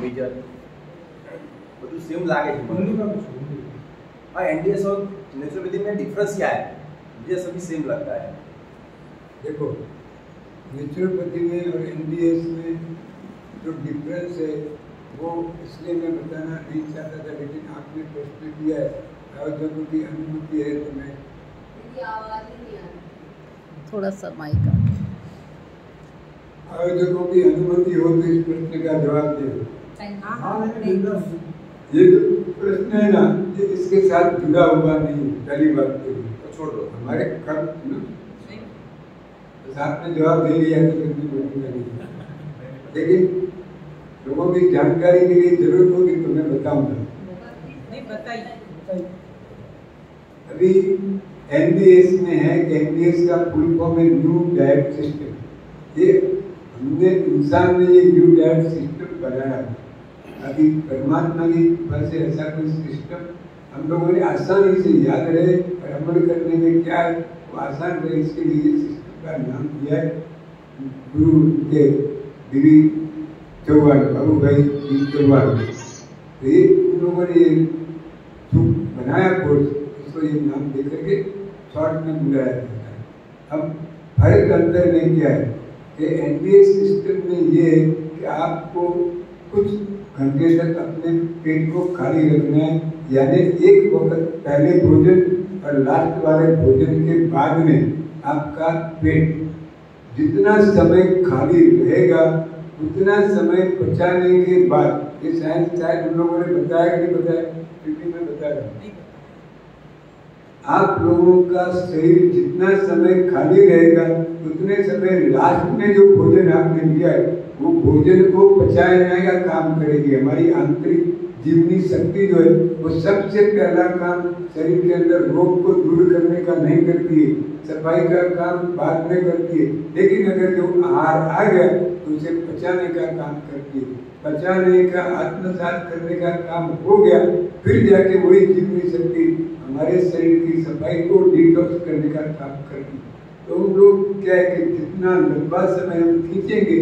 Major બધું same લાગે છે મને। हाँ एनडीएस और नेचुरोपैथी में डिफरेंस क्या है? मुझे सभी सेम लगता है। देखो, नेचुरोपैथी में और एनडीएस में जो डिफरेंस है वो इसलिए मैं बताना नहीं चाहता था, लेकिन आपने प्रश्न किया है, आयोजकों की अनुमति है तो मैं थोड़ा सा माइक आयोजकों की अनुमति हो तो इस प्रश्न का जवाब दे। ये जो प्रश्न है ना, ये इसके साथ जुड़ा हुआ नहीं, पहली बात तो छोड़ दो हमारे कब ना साथ में जवाब दे लिया तो फिर भी बोलूंगा नहीं, लेकिन लोगों की जानकारी के लिए जरूरत होगी तो मैं बताऊंगा। अभी एनडीएस में है कि एनडीएस का फुल फॉर्म है न्यू डाइट सिस्टम। ये हमने इंसान ने ये न्यू डाइट सिस्टम बनाया। अभी परमात्मा की कृपा से ऐसा कोई सिस्टम हम लोगों ने आसानी से याद रहे और अमल करने में क्या है वो आसान रहे, इसके लिए सिस्टम का नाम दिया है गुरु के बीवी चौहान, बाबू भाई चौहान। तो ये उन लोगों ने जो बनाया कोर्स, इसको ये नाम दे करके शॉर्ट में बुलाया जाता है। अब फर्क अंतर में क्या है कि एनडीएस सिस्टम में ये है कि आपको कुछ घंटे तक अपने पेट को खाली रखना है, यानी एक वक्त पहले भोजन और लास्ट वाले भोजन के बाद में आपका पेट जितना समय खाली रहेगा उतना समय पचाने के बाद, ये शायद उन लोगों ने बताया कि नहीं बताया, फिर भी मैं बता रहा हूँ। आप लोगों का शरीर जितना समय खाली रहेगा उतने समय लास्ट में जो भोजन आपने लिया है वो भोजन को पचाने का काम करेगी। हमारी आंतरिक जीवनी शक्ति जो है वो सबसे पहला काम शरीर के अंदर रोग को दूर करने का नहीं करती है, सफाई का काम बाद में करती है, लेकिन अगर जो आहार आ गया तो उसे पचाने का काम करती है। पचाने का आत्मसात करने का काम हो गया, फिर जाके वही जीवनी शक्ति हमारे शरीर की सफाई को डिटॉक्स करने का काम करती है। तो हम लोग क्या है कि जितना लंबा समय हम खींचेंगे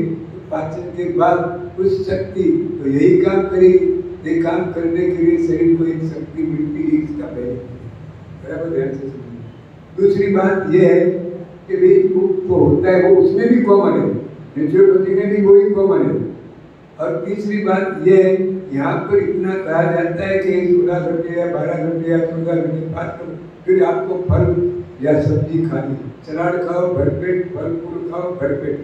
पाचन के बाद उस शक्ति तो यही काम करेगी। ये काम करने के लिए शरीर को एक शक्ति मिलती है, इसका बराबर ध्यान से सुनिए। दूसरी बात यह है कि भाई वो होता है वो उसमें भी कॉमन है, नेचुरोपैथी में भी वही कॉमन है। और तीसरी बात यह है यहाँ पर इतना कहा जाता है कि 16 घंटे या 12 घंटे या 14 घंटे बाद फिर आपको फल या सब्जी खानी, सलाद खाओ भरपेट, फल फूल खाओ भरपेट।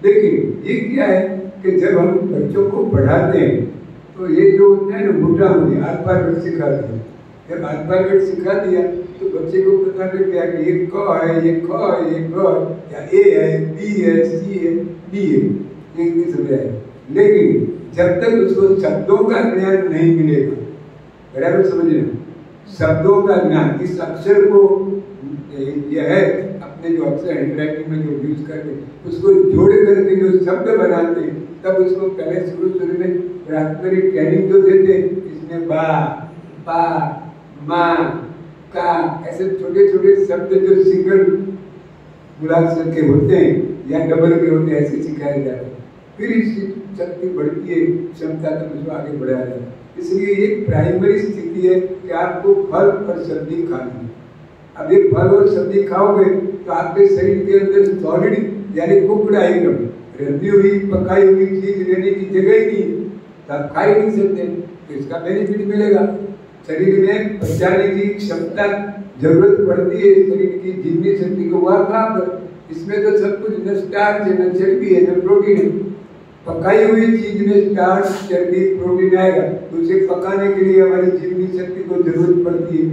लेकिन ये क्या है कि जब हम बच्चों को पढ़ाते हैं तो ये जो होता है ना मोटा होने अल्फाबेट सिखाते हैं। जब अल्फाबेट सिखा दिया तो बच्चे को पता लग गया कि ये क है, ये ख है, ये ग या ए है, बी है, सी है, डी है, ये नहीं समझ आए। लेकिन जब तक उसको शब्दों का ज्ञान नहीं मिलेगा, बराबर समझ रहे, शब्दों का ज्ञान, इस अक्षर को यह है अपने जो अक्षर हैंडराइटिंग में जो यूज करते उसको जोड़ करके जो शब्द बनाते हैं, तब उसको पहले शुरू में प्राथमिक ट्रेनिंग जो देते हैं, इसमें बा, पा, मा, का ऐसे छोटे छोटे शब्द जो सिंगल मूलाक्षर के होते हैं या डबल के होते हैं ऐसे सिखाया जाता है। फिर इसकी शक्ति बढ़ती है, क्षमता तक उसको आगे बढ़ाया जाता है। इसलिए ये प्राइमरी स्थिति है कि आपको फल और सब्जी खानी है। अब ये फल और सब्जी खाओगे तो आपके शरीर के अंदर सॉलिड यानी कुक्ड आइटम, रंधी हुई पकाई हुई चीज लेने की जगह ही नहीं, तो आप खा ही नहीं सकते, तो इसका बेनिफिट मिलेगा। शरीर में पचाने की क्षमता जरूरत पड़ती है, शरीर की जीवनी शक्ति को वह कहाँ पर, इसमें तो सब कुछ न स्टार्च है, न चर्बी है, न प्रोटीन है। पकाई हुई चीज में स्टार्च, चर्बी, प्रोटीन आएगा तो उसे पकाने के लिए हमारी जीवनी शक्ति को जरूरत पड़ती है।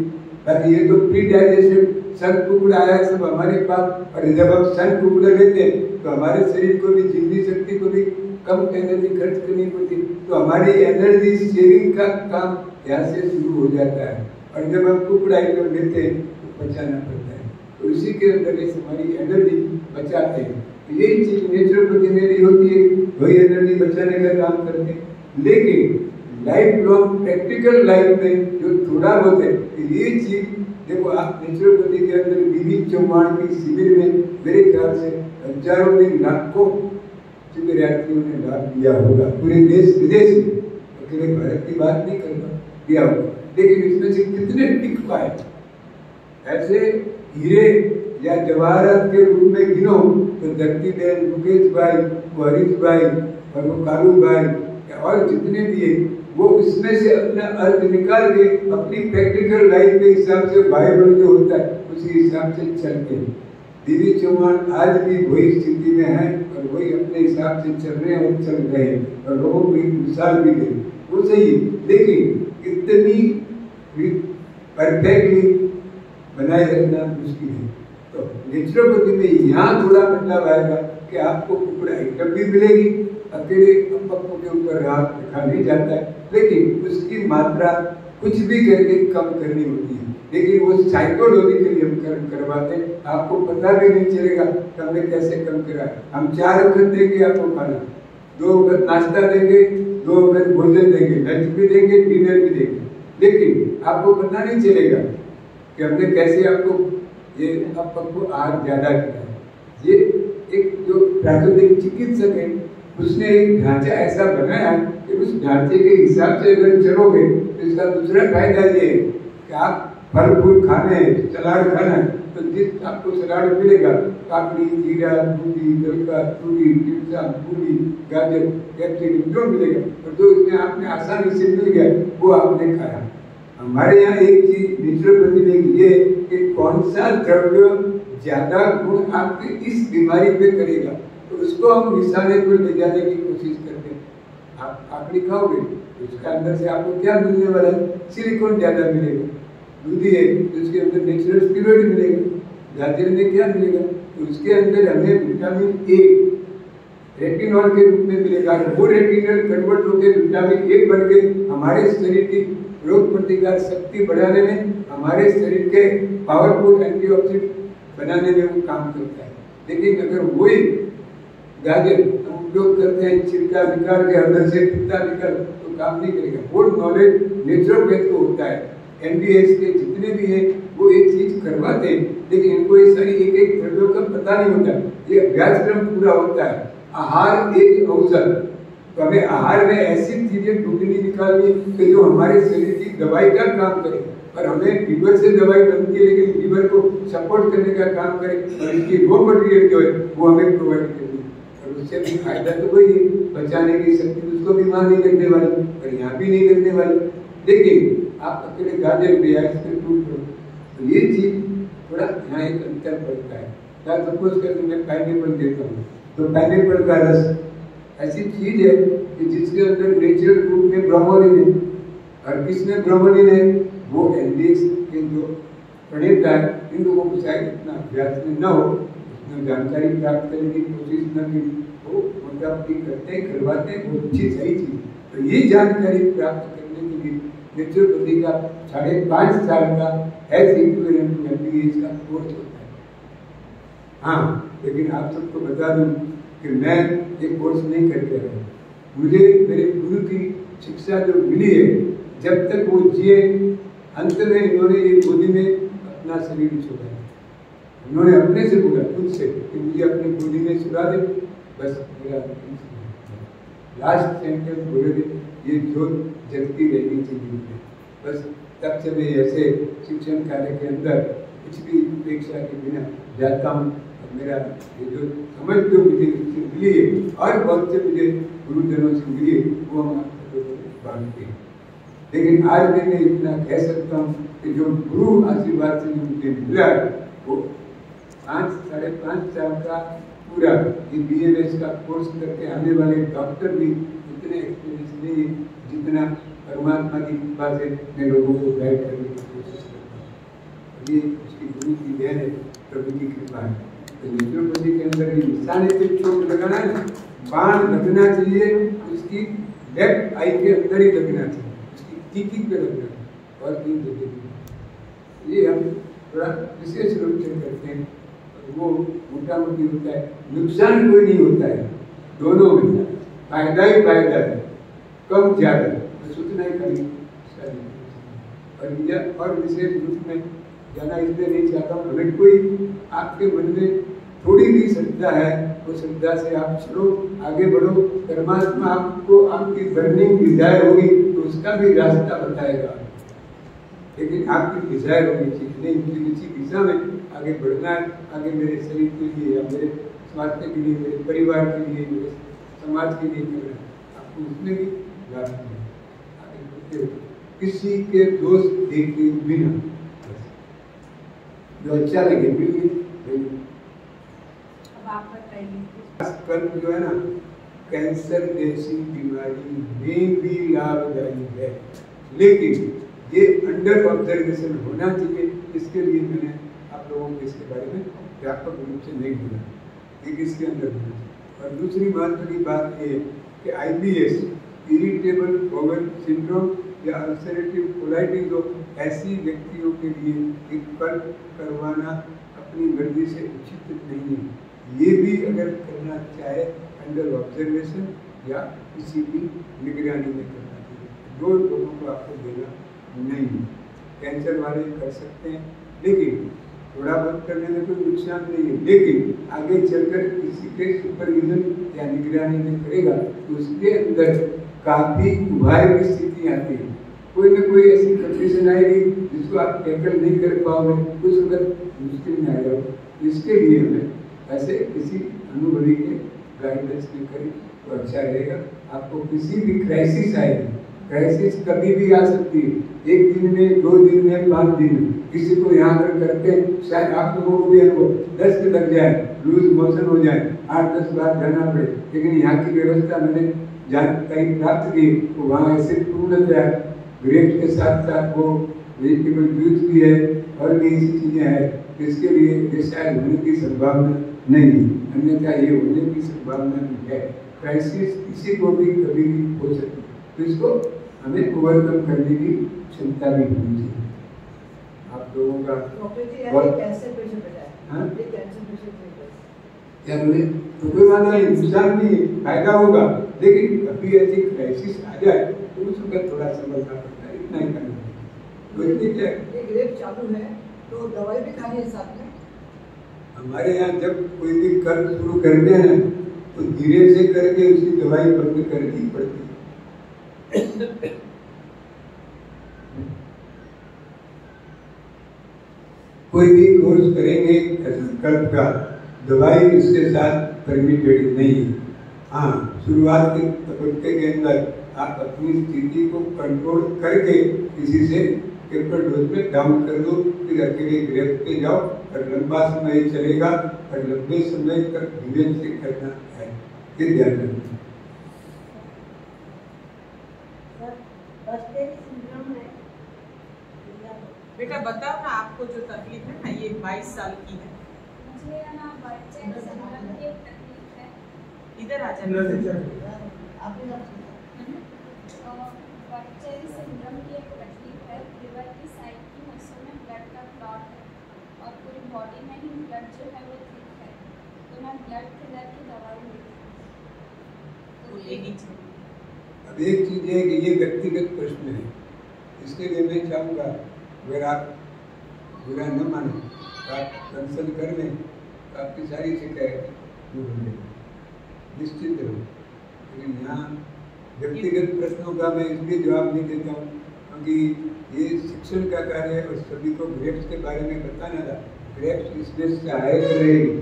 बाकी ये तो प्री डाइजेशन सन कुकड़ा आया सब हमारे पास, और जब हम सन कुकड़ा लेते हैं तो हमारे शरीर को भी जीवनी शक्ति को भी कम एनर्जी खर्च करनी पड़ती, तो हमारी एनर्जी शेयरिंग का काम यहाँ से शुरू हो जाता है। और जब हम कुकड़ा आइटम लेते हैं तो पचाना पड़ता है, तो इसी के अंदर हमारी एनर्जी बचाते हैं। यही चीज नेचुरोपैथी में भी होती है, वही एनर्जी बचाने का काम करते हैं। लेकिन लाइफ लॉन्ग प्रैक्टिकल लाइफ में जो थोड़ा बहुत है ये चीज देखो, आप नेचुरोपैथी के अंदर बीबी चौहान की शिविर में मेरे ख्याल से हजारों में लाखों शिविरार्थियों ने लाभ लिया होगा पूरे देश विदेश में। अकेले भारत की बात नहीं कर दिया होगा, लेकिन इसमें से कितने टिक पाए ऐसे हीरे या जवाहरात के रूप में गिनो तो धरती बहन, मुकेश भाई, वो हरीश भाई और वो कालू भाई और जितने भी है वो इसमें से अपना अर्थ निकाल के अपनी प्रैक्टिकल लाइफ के हिसाब से वाइबल जो होता है उसी हिसाब से चलते हैं। दीदी चौहान आज भी वही स्थिति में है और वही अपने हिसाब से चल रहे हैं और चल रहे हैं और लोगों को एक मिसाल भी दे, वो सही है, लेकिन इतनी परफेक्टली बनाए रखना मुश्किल है। तो नेचुरोपैथी में यहाँ थोड़ा बदलाव आएगा कि आपको कुकुड़ आइटम भी मिलेगी, अकेले पप्पू के ऊपर रात रखा नहीं जाता है, लेकिन उसकी मात्रा कुछ भी करके कम करनी होती है, लेकिन वो साइकोलॉजिकली हम करवाते हैं, आपको पता भी नहीं चलेगा कि हमने कैसे कम करा। हम 4 वक्त देंगे आपको खाना, 2 वक्त नाश्ता देंगे, 2 वक्त भोजन देंगे, लंच भी देंगे, डिनर भी देंगे, लेकिन आपको पता नहीं चलेगा कि हमने कैसे आपको ये आपको आहार ज्यादा किया है। ये एक जो प्राकृतिक चिकित्सक है उसने एक ढांचा ऐसा बनाया कि उस ढांचे के हिसाब से अगर चलोगे तो इसका दूसरा फायदा ये है कि आप फल फूल खाने हैं, सलाद खाना है, तो जिस आपको सलाद मिलेगा काकड़ी, खीरा, दूधी, गलका, तूरी, टिमसा, मूली, गाजर, कैप्सिकम जो मिलेगा और जो इसमें आपने आसानी से मिल गया वो आपने खाया। हमारे यहाँ एक चीज नेचुरोपैथी में ये कि कौन सा द्रव्य ज्यादा गुण आपकी इस बीमारी पे करेगा तो उसको हम निशाने पर ले जाने की कोशिश करते हैं। आप काकड़ी खाओगे तो उसके अंदर से आपको क्या मिलने वाला है? सिलिकॉन ज्यादा मिलेगा। दूधी है तो उसके अंदर नेचुरल स्टेरॉइड मिलेगा। गाजर में क्या मिलेगा? तो उसके अंदर हमें विटामिन ए रेटिनॉल के रूप में मिलेगा। वो रेटिनॉल कन्वर्ट होकर विटामिन ए बन के हमारे शरीर की रोग प्रतिकार शक्ति बढ़ाने में, हमारे शरीर के पावरफुल एंटीऑक्सीडेंट बनाने में वो काम करता है। लेकिन अगर वही गाजर हम उपयोग करते हैं छिलका निकाल के अंदर से पित्ता निकाल तो काम नहीं करेगा। वो नॉलेज नेचुरोपैथ को होता है। एमबीएस के जितने भी हैं वो एक चीज करवाते हैं, लेकिन इनको ये सारी एक एक द्रव्यों का पता नहीं होता। ये अभ्यासक्रम पूरा होता है। आहार एक औषध, तो हमें आहार में ऐसी चीजें ढूंढनी निकालनी कि जो हमारे शरीर की दवाई का काम करे। और हमें लीवर से दवाई बनती है, लेकिन लीवर को सपोर्ट करने का काम करे और इसकी रॉ मटेरियल जो है वो हमें प्रोवाइड करनी और उससे भी फायदा तो वही है, बचाने की शक्ति उसको बीमार नहीं लगने वाली और यहाँ भी नहीं लगने वाली। लेकिन आप अकेले गाजर भी इसमें टूट लो तो ये चीज थोड़ा यहाँ एक अंतर पड़ता है। सपोज करके मैं पाइनएप्पल देता हूँ तो पाइनएप्पल का रस ऐसी चीज है कि जिसके अंदर नेचुरल रूप में ब्रोमोलिन है और किसमें ब्रोमोलिन है वो एमबीएस के जो प्रणेता है इन लोगों को शायद इतना अभ्यास में न हो, इतना जानकारी प्राप्त करने की कोशिश न की, वो मोटामोटी करते हैं, करवाते हैं, वो अच्छी सही चीज। तो ये जानकारी प्राप्त करने के लिए नेचुरोपैथी का 5.5 साल का एज इक्विवेलेंट टू एमबीएस का कोर्स होता है। हाँ, लेकिन आप सबको बता दूं कि मैं ये कोर्स नहीं करके आया। मुझे मेरे गुरु की शिक्षा जो मिली है, जब तक वो जिए अंत में इन्होंने ये गोदी में अपना शरीर छोड़ा। उन्होंने अपने से बोला खुद से कि मुझे अपनी गोदी में सुला दे, बस मेरा लास्ट सेंटेंस बोले थे, ये जोत जगती रहनी चाहिए। बस तब से मैं ऐसे शिक्षण कार्य के अंदर कुछ भी उपेक्षा के बिना जाता हूँ। मेरा ये जो समझ जो मुझे मिली है और बहुत से मुझे गुरुजनों से मिली है वो हम आपको बांटते हैं। लेकिन आज भी मैं इतना कह सकता हूँ कि जो गुरु आशीर्वाद से जो मुझे मिला है वो 5-5.5 साल का पूरा ये बीएमएस का कोर्स करके आने वाले डॉक्टर भी इतने एक्सपीरियंस नहीं है जितना परमात्मा की कृपा से मैं लोगों को गाइड करने की कोशिश करता हूँ। ये उसकी गुरु की देन है, प्रभु की कृपा है। तो नेचुरोपैथी के अंदर ये निशाने पे चोट लगाना है, बाण लगना चाहिए उसकी लेफ्ट आई के अंदर ही लगना चाहिए, उसकी टीकी पे लगना है और 3 जगह। ये हम थोड़ा विशेष रूप से करते हैं। वो मोटा मोटी होता है, नुकसान कोई नहीं होता है, दोनों में फायदा ही फायदा है, कम ज्यादा बस उतना ही करें। और विशेष रूप में जाना इसलिए नहीं चाहता हूँ, हमें कोई आपके मन में थोड़ी भी श्रद्धा है, वो श्रद्धा से आप चलो, आगे बढ़ो। परमात्मा आपको आपकी बर्निंग डिजायर होगी तो उसका भी रास्ता बताएगा, लेकिन आपकी डिजायर होनी चाहिए नहीं मुझे किसी दिशा में आगे बढ़ना है, आगे मेरे शरीर के लिए या मेरे स्वास्थ्य के लिए, मेरे परिवार के लिए, मेरे समाज के लिए करना है, आपको उसमें भी लाभ मिलेगा। आगे बढ़ते हो किसी के दोष देखे बिना, जो अच्छा लगे बिल्कुल। कर्म जो है ना, कैंसर जैसी बीमारी में भी लाभदायी है, लेकिन ये अंडर ऑब्जर्वेशन होना चाहिए। इसके लिए मैंने आप लोगों को इसके बारे में व्यापक रूप से नहीं बोला कि किसके अंदर होना चाहिए। और दूसरी महत्व की बात ये कि IBS, इरिटेबल बाउल सिंड्रोम या अल्सरेटिव कोलाइटिस हो, ऐसी व्यक्तियों के लिए एक कर्म करवाना अपनी मर्जी से उचित नहीं है। ये भी अगर करना चाहे अंडर ऑब्जर्वेशन या किसी भी निगरानी में करना चाहिए। दो लोगों को आपको देना नहीं है। कैंसर वाले कर सकते हैं, लेकिन थोड़ा बहुत करने में कोई नुकसान नहीं है, लेकिन आगे चलकर किसी के सुपरविजन या निगरानी में करेगा तो उसके अंदर काफी उभार की स्थिति आती है। कोई ना कोई ऐसी कंडीशन आएगी जिसको आप टैकल नहीं कर पाओगे, कुछ वक्त मुश्किल में आ जाओगे। इसके लिए हमें ऐसे किसी अनुभवी के गाइडेंस में करें तो अच्छा रहेगा। आपको किसी भी क्राइसिस आएगी, क्राइसिस कभी भी आ सकती है, 1 दिन में, 2 दिन में, 5 दिन में। किसी को यहाँ पर करते शायद आप लोगों को भी अनुभव दस्त लग जाए, लूज मोशन हो जाए, 8-10 बार जाना पड़े, लेकिन यहाँ की व्यवस्था मैंने जानकारी प्राप्त की तो वहाँ ऐसे पूर्णतः ग्रेप्स के साथ साथ वो वेजिटेबल जूस भी है और भी ऐसी चीजें हैं, इसके लिए ये शायद होने की संभावना नहीं है, अन्यथा ये होने की संभावना भी है। क्राइसिस किसी को भी कभी भी हो सकती है, तो इसको हमें ओवरकम करने की क्षमता भी होनी चाहिए। आप लोगों का क्या बोले तो कोई माना नहीं, नुकसान नहीं, फायदा होगा, लेकिन कभी ऐसी क्राइसिस आ जाए तो उस वक्त थोड़ा संभलना पड़ता है, इतना ही करना है। ग्रेप चालू है तो दवाई भी खानी है साथ में। हमारे यहाँ जब कोई भी कर्म शुरू करते हैं तो धीरे से करके उसकी दवाई बंद करनी पड़ती है। कोई भी कोर्स करेंगे कर्म का, दवाई इसके साथ परमिटेड नहीं है। हाँ, शुरुआत के तबक्के के अंदर आप अपनी स्थिति को कंट्रोल करके किसी से पेपर डोज में डाउन कर दो, फिर अकेले ग्रेप पे जाओ और लंबा समय चलेगा और लंबे समय तक धीरे से करना है, ये ध्यान रखना। बेटा बताओ ना, आपको जो तकलीफ है ना, ये 22 साल की है। मुझे ना बच्चे सिंड्रोम की एक तकलीफ है। इधर आ जाओ। बच्चे सिंड्रोम की एक तकलीफ है, लिवर की साइड की नसों में ब्लड का क्लॉट है और पूरी बॉडी में ही ब्लड जो है वो थिक है, तो मैं ब्लड थिनर की दवाई लेती हूँ। अब एक चीज है कि ये व्यक्तिगत प्रश्न है, इसके लिए मैं चाहूँगा अगर आप बुरा न माने तो आप कंसल्ट कर लें तो आपकी सारी शिकायत दूर हो जाएगी, निश्चित रहो। लेकिन यहाँ व्यक्तिगत प्रश्नों का मैं इसलिए जवाब नहीं देता हूँ क्योंकि ये शिक्षण का कार्य है और सभी को ग्रेप्स के बारे में बताना था। ग्रेप्स इसमें सहायक रहेगी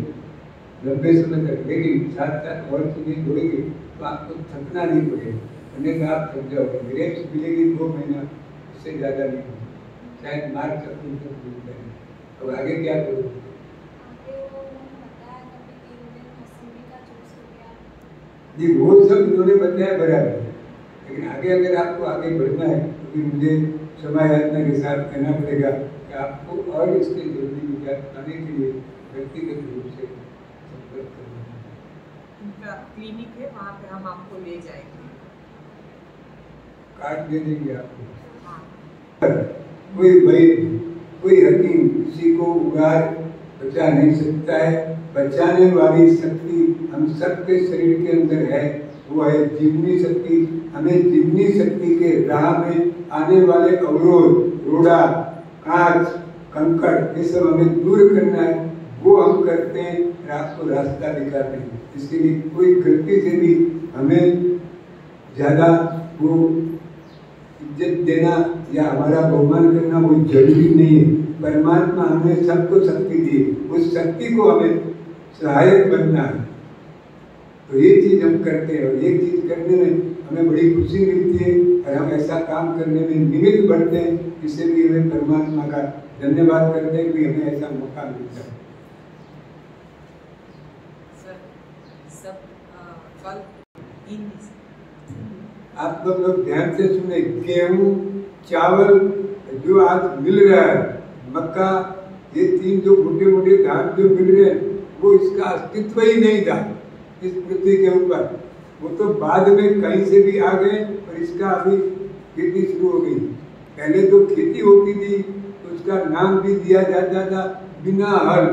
लंबे समय तक, लेकिन साथ साथ और चीजें जोड़ेंगे तो आपको थकना नहीं पड़ेगा, अन्यथा आप थक जाओगे। ग्रेप्स मिलेगी 2 महीना, इससे ज़्यादा नहीं होगा, शायद मार्च अप्रैल तक मिलता है। अब आगे क्या करो? जी वो सब इन्होंने बताया बराबर, लेकिन आगे अगर आपको आगे बढ़ना है तो फिर मुझे समय यातना के साथ कहना पड़ेगा कि आपको और इसके जरूरी विचार पाने के लिए व्यक्तिगत रूप से संपर्क करना है। उनका क्लिनिक है, वहाँ पे हम आपको ले जाएंगे, कार्ड दे देंगे आपको। कोई वैद्य, कोई हकीम किसी को उगार बचा नहीं सकता है। बचाने वाली शक्ति हम सबके शरीर के अंदर है, वो है जीवनी शक्ति। हमें जीवनी शक्ति के राह में आने वाले अवरोध, रोड़ा, कांच, कंकड़, ये सब हमें दूर करना है। वो हम करते हैं और आपको रास्ता दिखाते हैं। इसलिए कोई गलती से भी हमें ज़्यादा वो इज्जत देना या हमारा बहुमान करना वो जरूरी नहीं है। परमात्मा हमें सबको शक्ति दी, उस शक्ति को हमें सहायक बनना है। तो ये चीज़ हम करते हैं और ये चीज़ करने में हमें बड़ी खुशी मिलती है और हम ऐसा काम करने में निमित्त बनते हैं। इसलिए हमें परमात्मा का धन्यवाद करते हैं कि हमें ऐसा मौका मिलता है। आप लोग ध्यान से सुने, गेहूं, चावल जो आज मिल रहा है, मक्का, ये तीन जो मोटे मोटे धान जो मिल रहे हैं, वो इसका अस्तित्व ही नहीं था इस पृथ्वी के ऊपर। वो तो बाद में कहीं से भी आ गए और इसका अभी खेती शुरू हो गई। पहले जो खेती होती थी उसका नाम भी दिया जाता था बिना हल,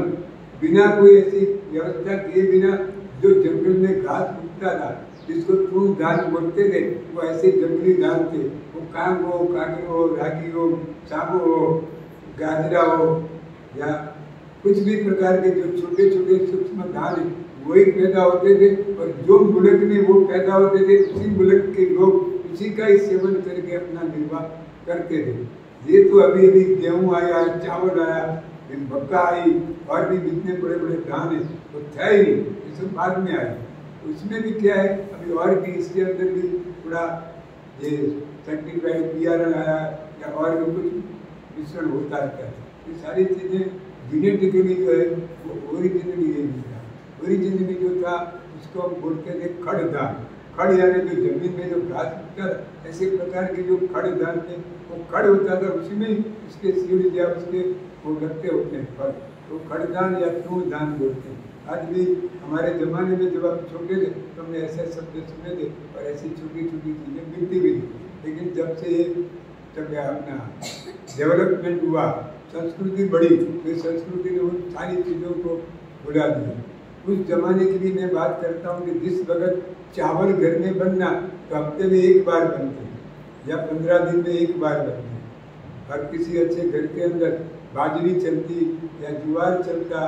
बिना कोई ऐसी व्यवस्था किए बिना, जो जंगल में घास उगता था जिसको तूर धान बोलते थे, वो ऐसे जंगली धान थे। वो कांग हो, कांगड़ हो, रागी हो, साबू हो, गाजरा हो या कुछ भी प्रकार के जो छोटे छोटे सूक्ष्म धान है वही पैदा होते थे। और जो मुल्क में वो पैदा होते थे उसी मुल्क के लोग उसी का ही सेवन करके अपना निर्वाह करते थे। ये तो अभी अभी गेहूँ आया, चावल आया, मक्का आई और भी जितने बड़े बड़े धान है वो थे ही नहीं, ये सब बाद में आए। उसमें भी क्या है, अभी और भी इसके अंदर भी थोड़ा ये सर्टिफाइड पीआरएल आया या और भी कुछ मिश्रण होता रहता है। ये सारी चीज़ें जेनेटिकली जो है वो ओरिजिनली नहीं था। ओरिजिनली जो था उसको हम बोलते थे खड़ धान। खड़ यानी जो जमीन में जो घास उगता, ऐसे प्रकार के जो खड़ धान थे वो खड़ होता था, उसी में उसके सीड या उसके वो लगते होते हैं फल, तो खड़ धान या तूर धान बोलते हैं। आज भी हमारे ज़माने में जब हम छोटे थे तो हमने ऐसे शब्द सुने थे और ऐसी छोटी छोटी चीज़ें मिलती भी थी। लेकिन जब से ये जब अपना डेवलपमेंट हुआ, संस्कृति बढ़ी, तो संस्कृति ने उन सारी चीज़ों को भुला दिया। उस जमाने की भी मैं बात करता हूँ कि जिस वक्त चावल घर में बनना तो हफ्ते में एक बार बनते या 15 दिन में एक बार बनते। और किसी अच्छे घर के अंदर बाजरी चलती या ज्वार चलता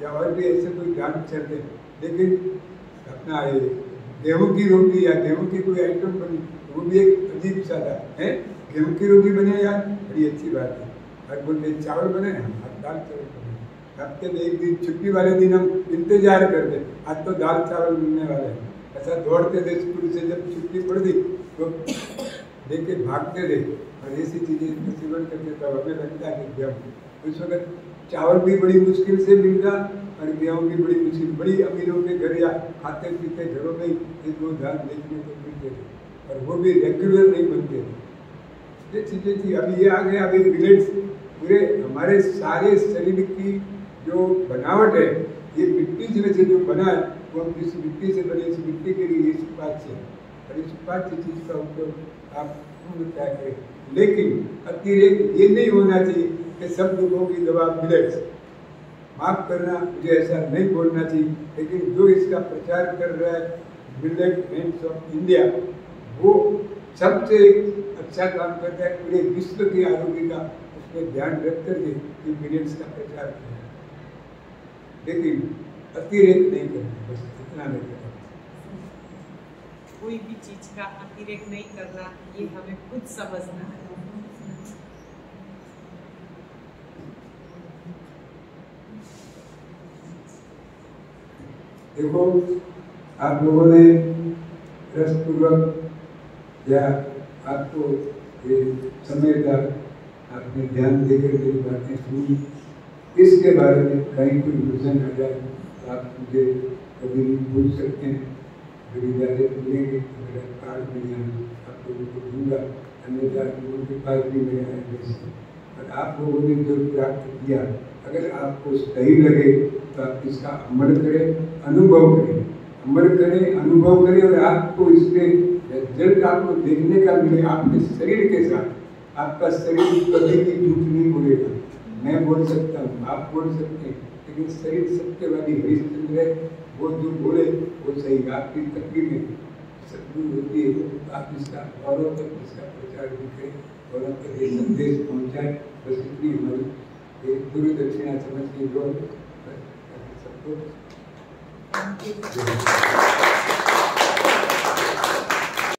या और भी ऐसे कोई धान चलते, लेकिन अपना ये गेहूं की रोटी या गेहूं की कोई आइटम बनी वो भी एक अजीब सा था है। गेहूं की रोटी बने यार, बड़ी अच्छी बात है। और बोलते चावल बने, हम दाल चावल बने। हफ्ते में एक दिन छुट्टी वाले दिन हम इंतजार करते, आज तो दाल चावल मिलने वाले हैं। ऐसा दौड़ते थे स्कूल से, जब छुट्टी पड़ गई तो लेके भागते थे और ऐसी चीज़ें सेवन करते। तब हमें लगता है कि गेहूँ उस वक्त चावल भी बड़ी मुश्किल से मिलता और गेहूँ भी बड़ी मुश्किल, बड़ी अमीरों के घर या खाते पीते घरों में एक दो धान देखने को मिलते थे और वो भी रेगुलर नहीं बनते थे। ये चीज़ें थी। अभी ये आ गया, अभी मिलेट्स पूरे हमारे सारे शरीर की जो बनावट है ये मिट्टी में से जो बना है वो हम जिस मिट्टी से बने, इस मिट्टी के लिए ये सुपाच्य है और इस सुपाच्य चीज़ का उपयोग आप क्या करें। लेकिन अतिरेक ये नहीं होना चाहिए कि सब लोगों की दवा मिलेट्स। माफ करना, मुझे ऐसा नहीं बोलना चाहिए, लेकिन जो इसका प्रचार कर रहा है मिलेट हैंड्स ऑफ इंडिया, वो सबसे अच्छा काम करता है पूरे विश्व के आरोग्य का उसमें ध्यान रख कर के मिलेट्स का प्रचार किया। लेकिन अतिरेक नहीं करना, बस इतना नहीं करना। कोई भी चीज का अतिरेक नहीं करना, ये हमें खुद समझना है। देखो, आप लोगों ने रसपूर्वक या आपको ये समय का आपने ध्यान देकर मेरी बातें सुनी। इसके बारे में कहीं कोई विजन आ जाए तो आप मुझे कभी भी पूछ सकते हैं। मेरी इजाज़त मिलेंगे तो मेरा कार्ड भी आप लोगों को दूंगा, अन्यथा लोगों के पास भी मेरा एड्रेस है। और आप लोगों ने जो प्राप्त किया, अगर आपको सही लगे तो आप इसका अमल करें, अनुभव करें, अमल करें, अनुभव करें और आपको इसमें रिजल्ट आपको देखने का मिले आपके शरीर के साथ। आपका शरीर कभी भी झूठ नहीं बोलेगा। मैं बोल सकता हूँ, आप बोल सकते हैं, लेकिन शरीर सत्यवादी हरिश्चंद्र है, वो जो बोले वो सही। आपकी तकलीफ में सदगुरु होती है तो आप इसका गौरव तक इसका प्रचार भी करें, गौरव तक ये संदेश पहुँचाएं। बस इतनी हमारी गुरु दक्षिणा समझ के जो ओके।